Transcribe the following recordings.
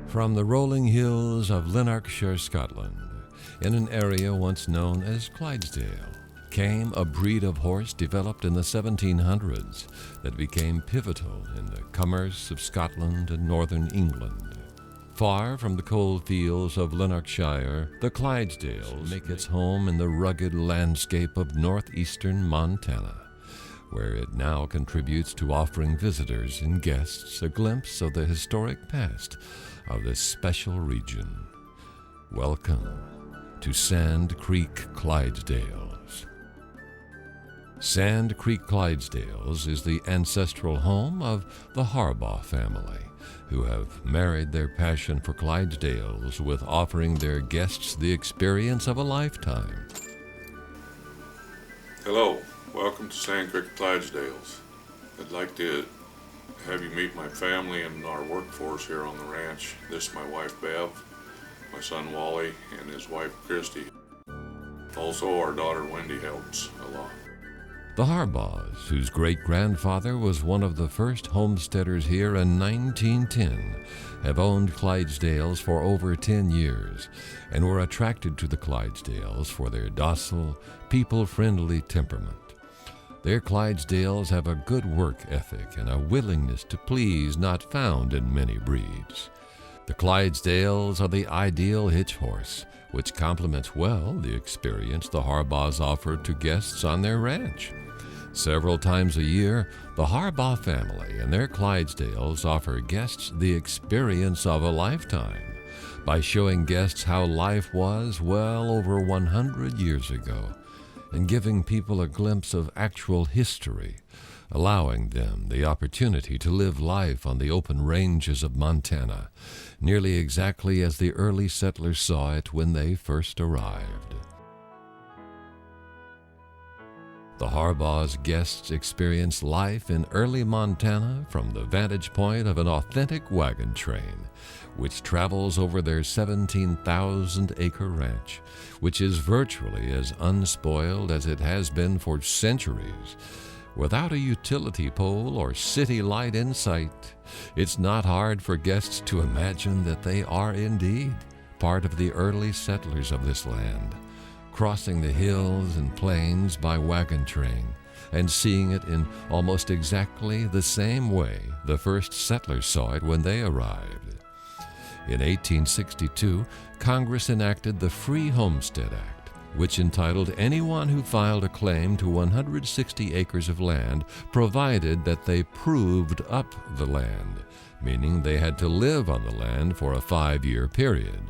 From the rolling hills of Lanarkshire, Scotland, in an area once known as Clydesdale, came a breed of horse developed in the 1700s that became pivotal in the commerce of Scotland and northern England. Far from the cold fields of Lanarkshire, the Clydesdales make its home in the rugged landscape of northeastern Montana, where it now contributes to offering visitors and guests a glimpse of the historic past of this special region. Welcome to Sand Creek Clydesdales. Sand Creek Clydesdales is the ancestral home of the Harbaugh family, who have married their passion for Clydesdales with offering their guests the experience of a lifetime. Hello, welcome to Sand Creek Clydesdales. I'd like to have you meet my family and our workforce here on the ranch. This is my wife Bev, my son Wally, and his wife Christy. Also, our daughter Wendy helps a lot. The Harbaughs, whose great-grandfather was one of the first homesteaders here in 1910, have owned Clydesdales for over 10 years and were attracted to the Clydesdales for their docile, people-friendly temperament. Their Clydesdales have a good work ethic and a willingness to please not found in many breeds. The Clydesdales are the ideal hitch horse, which complements well the experience the Harbaughs offer to guests on their ranch. Several times a year, the Harbaugh family and their Clydesdales offer guests the experience of a lifetime by showing guests how life was well over 100 years ago and giving people a glimpse of actual history, allowing them the opportunity to live life on the open ranges of Montana, nearly exactly as the early settlers saw it when they first arrived. The Harbaugh's guests experience life in early Montana from the vantage point of an authentic wagon train, which travels over their 17,000-acre ranch, which is virtually as unspoiled as it has been for centuries. Without a utility pole or city light in sight, it's not hard for guests to imagine that they are indeed part of the early settlers of this land, crossing the hills and plains by wagon train and seeing it in almost exactly the same way the first settlers saw it when they arrived. In 1862, Congress enacted the Free Homestead Act, which entitled anyone who filed a claim to 160 acres of land, provided that they proved up the land, meaning they had to live on the land for a 5-year period.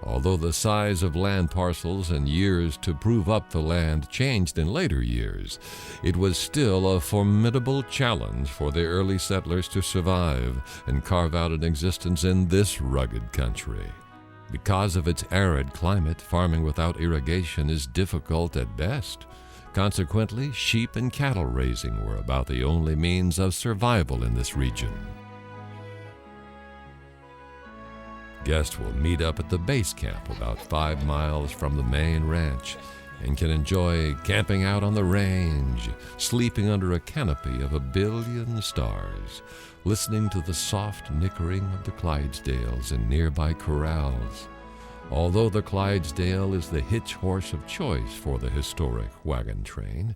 Although the size of land parcels and years to prove up the land changed in later years, it was still a formidable challenge for the early settlers to survive and carve out an existence in this rugged country. Because of its arid climate, farming without irrigation is difficult at best. Consequently, sheep and cattle raising were about the only means of survival in this region. Guests will meet up at the base camp about 5 miles from the main ranch and can enjoy camping out on the range, sleeping under a canopy of 1 billion stars, listening to the soft nickering of the Clydesdales in nearby corrals. Although the Clydesdale is the hitch horse of choice for the historic wagon train,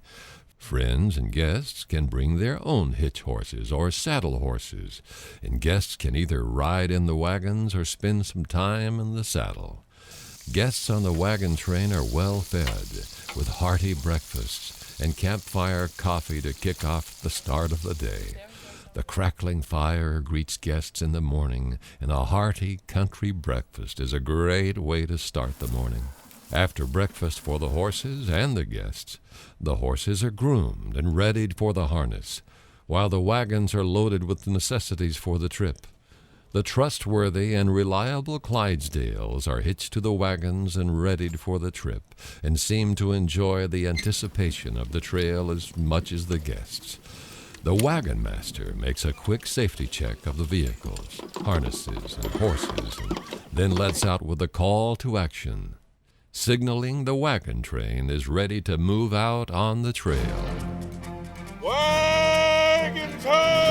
friends and guests can bring their own hitch horses or saddle horses, and guests can either ride in the wagons or spend some time in the saddle. Guests on the wagon train are well fed, with hearty breakfasts and campfire coffee to kick off the start of the day. The crackling fire greets guests in the morning, and a hearty country breakfast is a great way to start the morning. After breakfast for the horses and the guests, the horses are groomed and readied for the harness, while the wagons are loaded with the necessities for the trip. The trustworthy and reliable Clydesdales are hitched to the wagons and readied for the trip, and seem to enjoy the anticipation of the trail as much as the guests. The wagon master makes a quick safety check of the vehicles, harnesses, and horses, and then lets out with a call to action, signaling the wagon train is ready to move out on the trail. Wagon Train!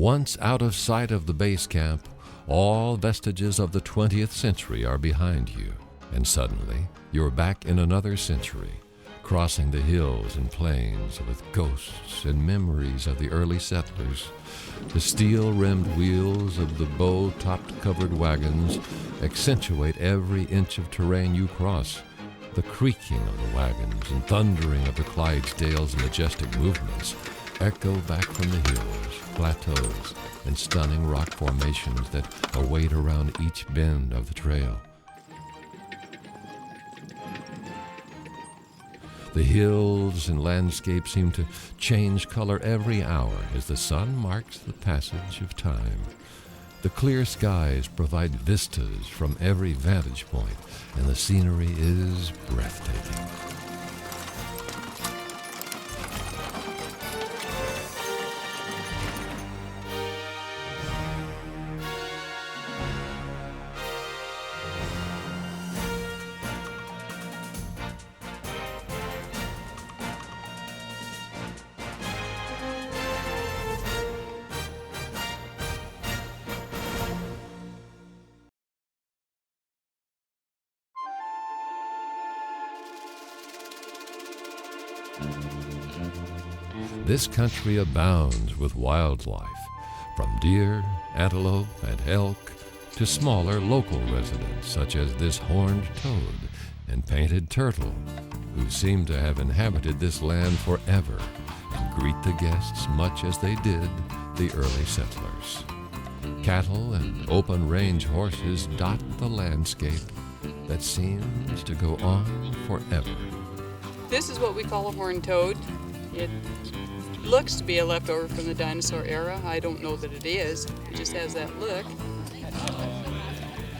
Once out of sight of the base camp, all vestiges of the 20th century are behind you, and suddenly you're back in another century, crossing the hills and plains with ghosts and memories of the early settlers. The steel-rimmed wheels of the bow-topped covered wagons accentuate every inch of terrain you cross. The creaking of the wagons and thundering of the Clydesdales' majestic movements echo back from the hills, plateaus, and stunning rock formations that await around each bend of the trail. The hills and landscape seem to change color every hour as the sun marks the passage of time. The clear skies provide vistas from every vantage point, and the scenery is breathtaking. This country abounds with wildlife, from deer, antelope, and elk to smaller local residents such as this horned toad and painted turtle, who seem to have inhabited this land forever and greet the guests much as they did the early settlers. Cattle and open-range horses dot the landscape that seems to go on forever. This is what we call a horned toad. It looks to be a leftover from the dinosaur era. I don't know that it is. It just has that look.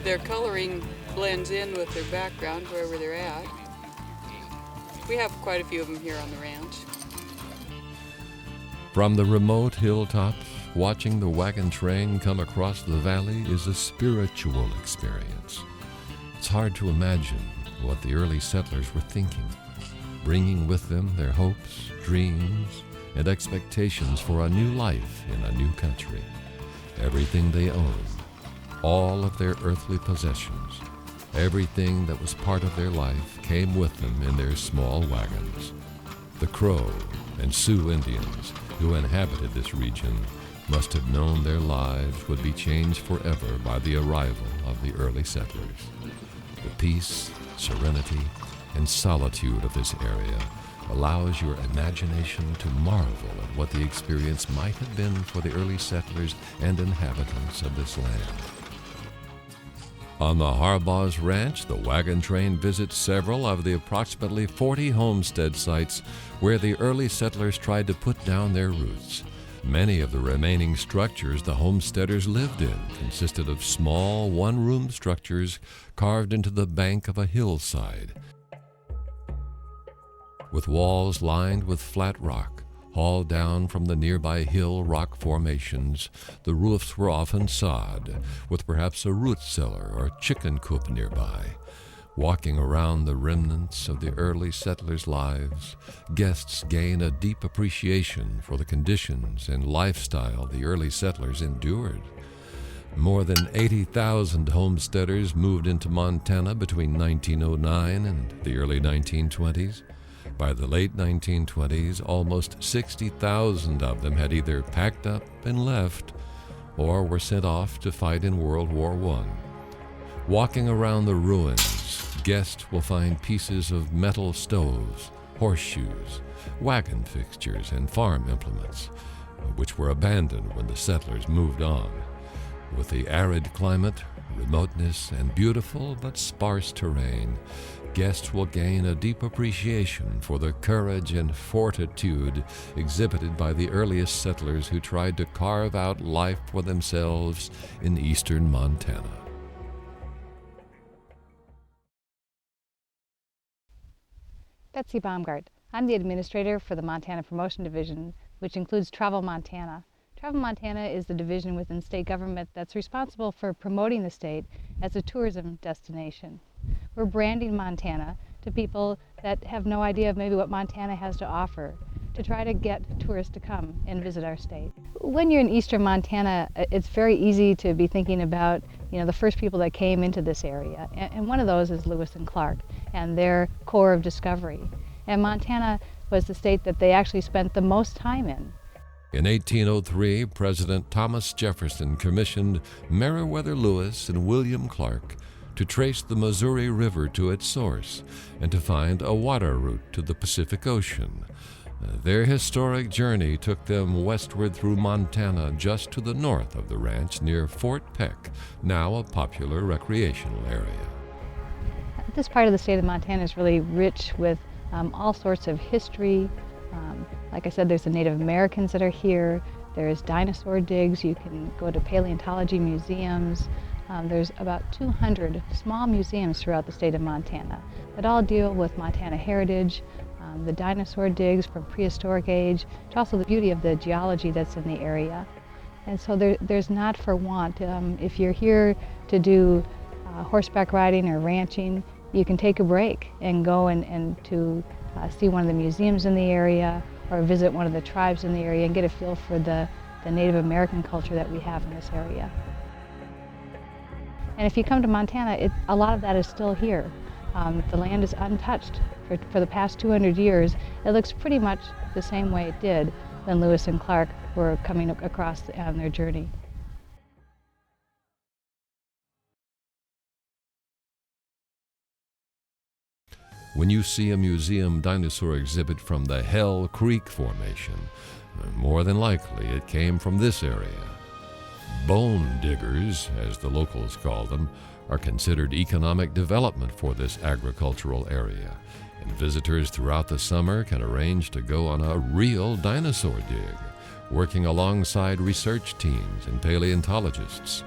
Their coloring blends in with their background wherever they're at. We have quite a few of them here on the ranch. From the remote hilltops, watching the wagon train come across the valley is a spiritual experience. It's hard to imagine what the early settlers were thinking, bringing with them their hopes, dreams, and expectations for a new life in a new country. Everything they owned, all of their earthly possessions, everything that was part of their life came with them in their small wagons. The Crow and Sioux Indians who inhabited this region must have known their lives would be changed forever by the arrival of the early settlers. The peace, serenity, and solitude of this area allows your imagination to marvel at what the experience might have been for the early settlers and inhabitants of this land. On the Harbaugh's Ranch, the wagon train visits several of the approximately 40 homestead sites where the early settlers tried to put down their roots. Many of the remaining structures the homesteaders lived in consisted of small one-room structures carved into the bank of a hillside, with walls lined with flat rock, hauled down from the nearby hill rock formations. The roofs were often sod, with perhaps a root cellar or chicken coop nearby. Walking around the remnants of the early settlers' lives, guests gain a deep appreciation for the conditions and lifestyle the early settlers endured. More than 80,000 homesteaders moved into Montana between 1909 and the early 1920s. By the late 1920s, almost 60,000 of them had either packed up and left or were sent off to fight in World War I. Walking around the ruins, guests will find pieces of metal stoves, horseshoes, wagon fixtures, and farm implements, which were abandoned when the settlers moved on. With the arid climate, remoteness, and beautiful but sparse terrain, guests will gain a deep appreciation for the courage and fortitude exhibited by the earliest settlers who tried to carve out life for themselves in eastern Montana. Betsy Baumgart. I'm the administrator for the Montana Promotion Division, which includes Travel Montana. Travel Montana is the division within state government that's responsible for promoting the state as a tourism destination. We're branding Montana to people that have no idea of maybe what Montana has to offer. to try to get tourists to come and visit our state. When you're in eastern Montana, it's very easy to be thinking about, the first people that came into this area. And one of those is Lewis and Clark and their Corps of Discovery. And Montana was the state that they actually spent the most time in. In 1803, President Thomas Jefferson commissioned Meriwether Lewis and William Clark to trace the Missouri River to its source and to find a water route to the Pacific Ocean. Their historic journey took them westward through Montana just to the north of the ranch near Fort Peck, now a popular recreational area. This part of the state of Montana is really rich with all sorts of history. Like I said, there's the Native Americans that are here. There's dinosaur digs. You can go to paleontology museums. There's about 200 small museums throughout the state of Montana that all deal with Montana heritage, the dinosaur digs from prehistoric age, to also the beauty of the geology that's in the area. And so there's not for want. If you're here to do horseback riding or ranching, you can take a break and go and to see one of the museums in the area or visit one of the tribes in the area and get a feel for the Native American culture that we have in this area. And if you come to Montana, a lot of that is still here. The land is untouched for the past 200 years. It looks pretty much the same way it did when Lewis and Clark were coming across on their journey. When you see a museum dinosaur exhibit from the Hell Creek Formation, more than likely it came from this area. Bone diggers, as the locals call them, are considered economic development for this agricultural area, and visitors throughout the summer can arrange to go on a real dinosaur dig, working alongside research teams and paleontologists.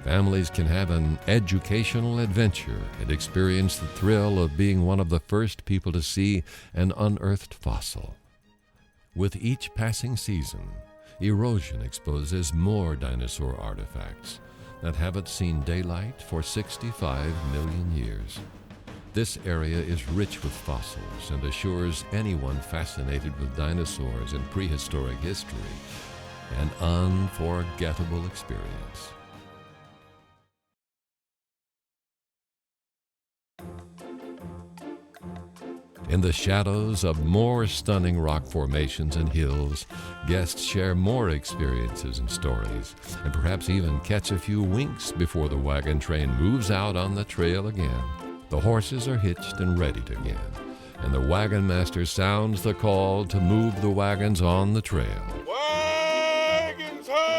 Families can have an educational adventure and experience the thrill of being one of the first people to see an unearthed fossil. With each passing season, erosion exposes more dinosaur artifacts that haven't seen daylight for 65 million years. This area is rich with fossils and assures anyone fascinated with dinosaurs and prehistoric history an unforgettable experience. In the shadows of more stunning rock formations and hills, guests share more experiences and stories, and perhaps even catch a few winks before the wagon train moves out on the trail again. The horses are hitched and ready to begin, and the wagon master sounds the call to move the wagons on the trail. Wagons ho!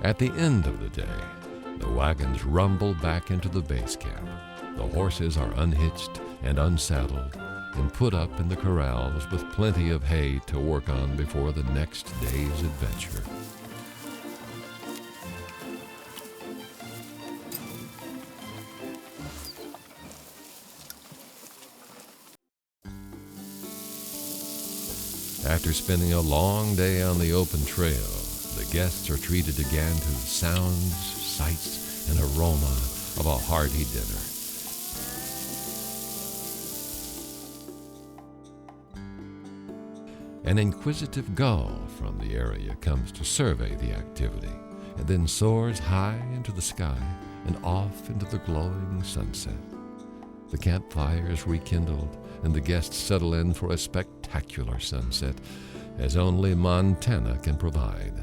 At the end of the day, the wagons rumble back into the base camp. The horses are unhitched and unsaddled and put up in the corrals with plenty of hay to work on before the next day's adventure. After spending a long day on the open trail, the guests are treated again to sounds, sights, and aroma of a hearty dinner. An inquisitive gull from the area comes to survey the activity and then soars high into the sky and off into the glowing sunset. The campfire is rekindled and the guests settle in for a spectacular sunset as only Montana can provide.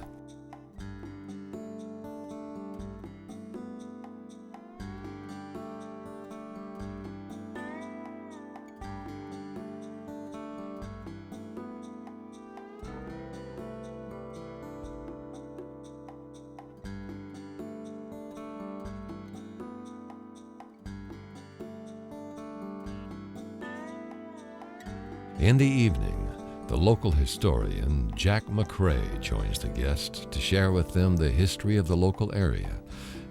In the evening, The local historian, Jack McCrae, joins the guests to share with them the history of the local area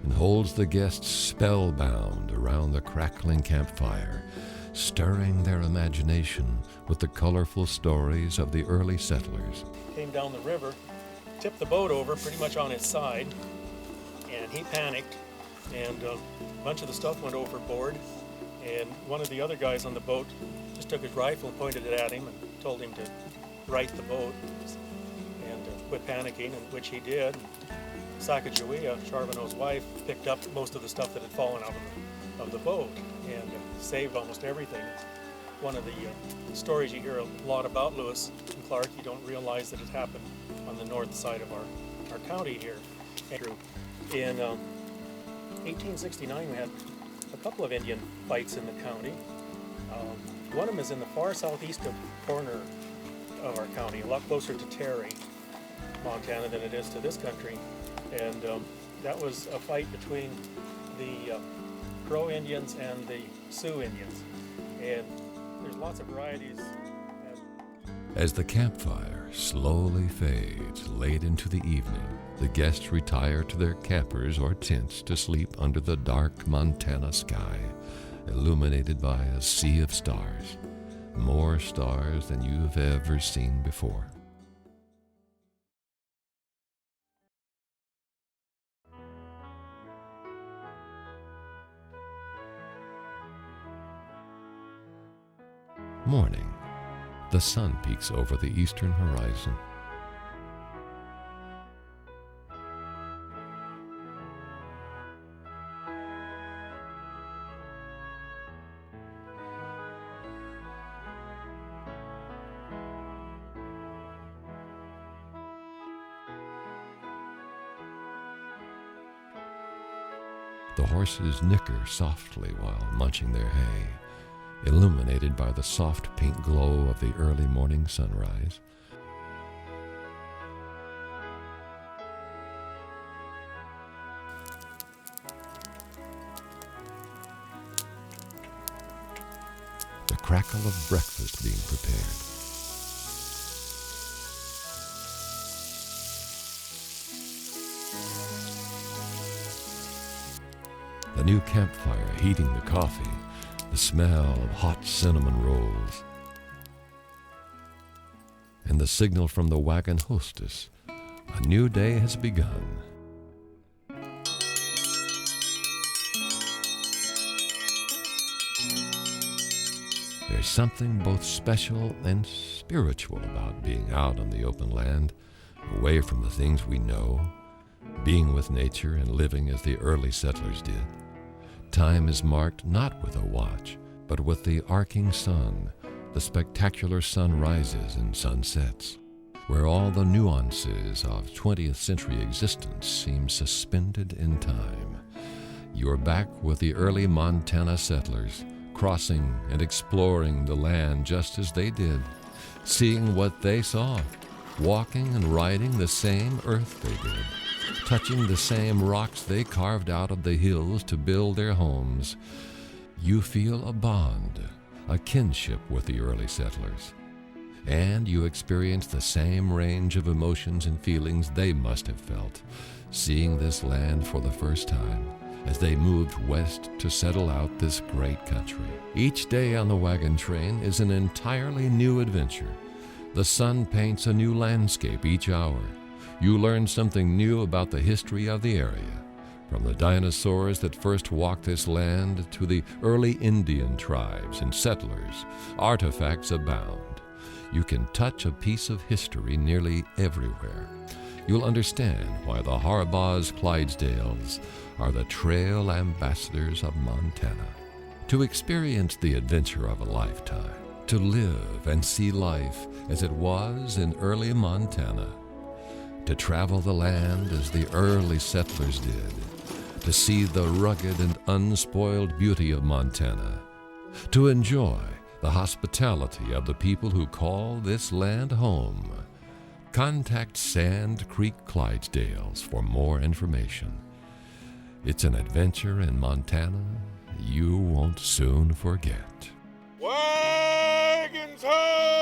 and holds the guests spellbound around the crackling campfire, stirring their imagination with the colorful stories of the early settlers. Came down the river, tipped the boat over pretty much on its side, and he panicked, and a bunch of the stuff went overboard, and one of the other guys on the boat just took his rifle and pointed it at him and told him to right the boat and quit panicking, and which he did. Sacagawea, Charbonneau's wife, picked up most of the stuff that had fallen out of the boat and saved almost everything. One of the stories you hear a lot about Lewis and Clark, you don't realize that it happened on the north side of our county here. In 1869, we had a couple of Indian fights in the county. One of them is in the far southeast corner of our county, a lot closer to Terry, Montana, than it is to this country. And that was a fight between the Crow Indians and the Sioux Indians. And there's lots of varieties. As the campfire slowly fades late into the evening, the guests retire to their campers or tents to sleep under the dark Montana sky, illuminated by a sea of stars, more stars than you've ever seen before. Morning. The sun peeks over the eastern horizon. The horses nicker softly while munching their hay, illuminated by the soft pink glow of the early morning sunrise. The crackle of breakfast being prepared. The new campfire heating the coffee, the smell of hot cinnamon rolls, and the signal from the wagon hostess. A new day has begun. There's something both special and spiritual about being out on the open land, away from the things we know, being with nature and living as the early settlers did. Time is marked not with a watch, but with the arcing sun, the spectacular sunrises and sunsets, where all the nuances of 20th century existence seem suspended in time. You're back with the early Montana settlers, crossing and exploring the land just as they did, seeing what they saw, walking and riding the same earth they did, touching the same rocks they carved out of the hills to build their homes. You feel a bond, a kinship with the early settlers, and you experience the same range of emotions and feelings they must have felt, seeing this land for the first time as they moved west to settle out this great country. Each day on the wagon train is an entirely new adventure. The sun paints a new landscape each hour. You learn something new about the history of the area, from the dinosaurs that first walked this land to the early Indian tribes and settlers. Artifacts abound. You can touch a piece of history nearly everywhere. You'll understand why the Harbaugh's Clydesdales are the trail ambassadors of Montana. To experience the adventure of a lifetime, to live and see life as it was in early Montana, to travel the land as the early settlers did, to see the rugged and unspoiled beauty of Montana, to enjoy the hospitality of the people who call this land home. Contact Sand Creek Clydesdales for more information. It's an adventure in Montana you won't soon forget. Wagon Train!